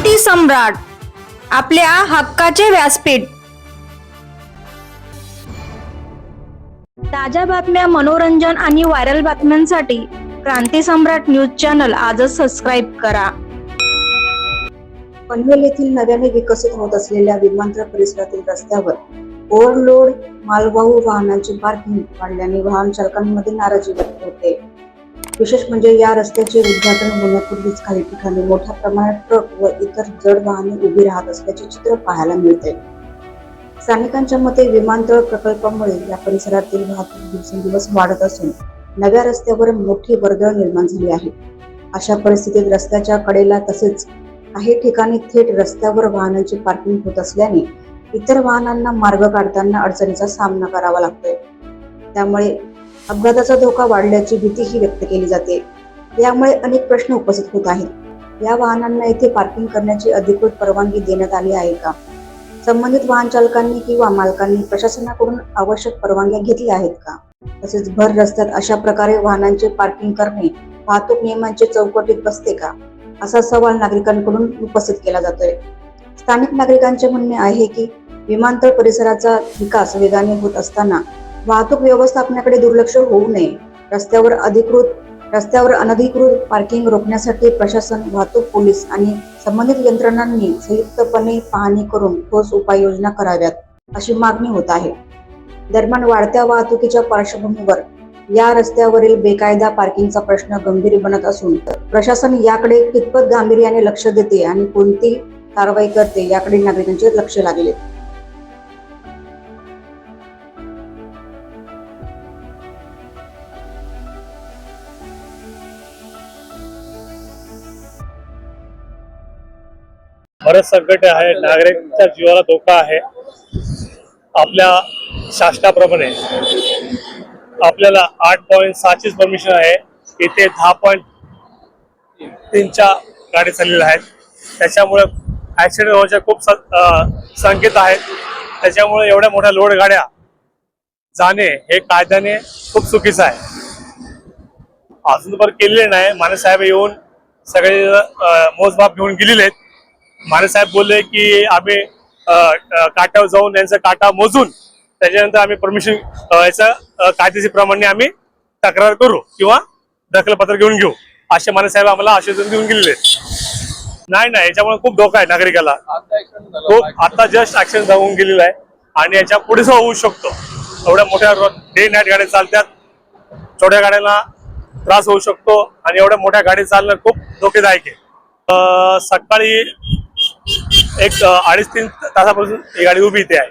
क्रांती सम्राट, आपल्या हक्काचे व्यासपीठ। ताज्या बातम्या, मनोरंजन आणि व्हायरल बातम्यांसाठी क्रांती सम्राट न्यूज चॅनल आजच सबस्क्राईब करा। पनवेल येथील नव्याने विकसित होत असलेल्या विमानतळ परिसरातील रस्त्यावर ओव्हरलोड मालवाहू वाहनांची पार्किंग वाढल्याने वाहन चालकांमध्ये नाराजी व्यक्त होते। विशेष म्हणजे या रस्त्याचे उद्घाटन होण्यापूर्वीच काही ठिकाणी मोठ्या प्रमाणात ट्रक व इतर जड वाहने उभी राहत असल्याचे चित्र पाहायला मिळते। स्थानिकांच्या मते विमानतळ प्रकल्पामुळे या परिसरातील वाहतूक दिवसेंदिवस वाढत असून नव्या रस्त्यावर मोठी वर्दळ निर्माण झाली आहे। अशा परिस्थितीत रस्त्याच्या कडेला तसेच काही ठिकाणी थेट रस्त्यावर वाहनांची पार्किंग होत असल्याने इतर वाहनांना मार्ग काढताना अडचणीचा सामना करावा लागतोय। त्यामुळे अपघाताचा धोका वाढल्याची भीतीही व्यक्त केली जाते। यामुळे अनेक प्रश्न उपस्थित होत आहेत। या वाहनांना येथे पार्किंग करण्याची अधिकृत परवानगी देण्यात आली आहे का? संबंधित वाहन चालकांनी किंवा मालकांनी प्रशासनाकडून आवश्यक परवानग्या घेतल्या आहेत का? तसेच भर रस्त्यात अशा प्रकारे वाहनांचे पार्किंग करणे वाहतूक नियमांचे चौकटीत बसते का, असा सवाल नागरिकांकडून उपस्थित केला जातोय। स्थानिक नागरिकांचे म्हणणे आहे की विमानतळ परिसराचा विकास वेगाने होत असताना वाहतूक व्यवस्थापनाकडे दुर्लक्ष होऊ नये। रस्त्यावर अनधिकृत पार्किंग रोखण्यासाठी प्रशासन, वाहतूक पोलीस आणि संबंधित यंत्रणांनी संयुक्तपणे पाहणी करून ठोस उपाययोजना कराव्यात, अशी मागणी होत आहे। दरम्यान वाढत्या वाहतुकीच्या पार्श्वभूमीवर या रस्त्यावरील बेकायदा पार्किंगचा प्रश्न गंभीर बनत असून प्रशासन याकडे कितपत गांभीर्याने लक्ष देते आणि कोणती कारवाई करते याकडे नागरिकांचे लक्ष लागले। बरेच संकट आहे, नागरिकांच्या जीवाला धोका आहे। आपल्या शासनाप्रमाणे आपल्याला 8.6 परमिशन आहे, इथे 10.3 गाडी चाललेल्या आहेत। त्याच्यामुळे ऍक्सिडेंट होण्याचे खूप संकेत आहेत। त्याच्यामुळे एवढ्या मोठ्या लोड गाड्या जाणे हे कायद्याने खूप चुकीचं आहे। अजून पण केलेले नाही। माने साहेब येऊन सगळे मोजमाप घेऊन गेलेले आहेत। माने साहेब बोलले की आम्ही काट्यावर जाऊन यांचा काटा मोजून त्याच्यानंतर आम्ही परमिशन याचा कायदेशीर प्रमाणे आम्ही तक्रार करू किंवा दखलपत्र घेऊन घेऊ, असे माने साहेब आम्हाला आश्वासन देऊन गेलेले आहेत। नाही, याच्यामुळे खूप धोका आहे नागरिकाला। खूप आता जस्ट ऍक्सिडेंट होऊन गेलेला आहे आणि याच्या पुढे होऊ शकतो। एवढ्या मोठ्या डे नाईट गाड्या चालतात, छोट्या गाड्यांना त्रास होऊ शकतो आणि एवढ्या मोठ्या गाडी चालणं खूप धोकेदायक आहे। सकाळी एक 2.5-3 तासापासून ही गाडी उभी इथे आहे।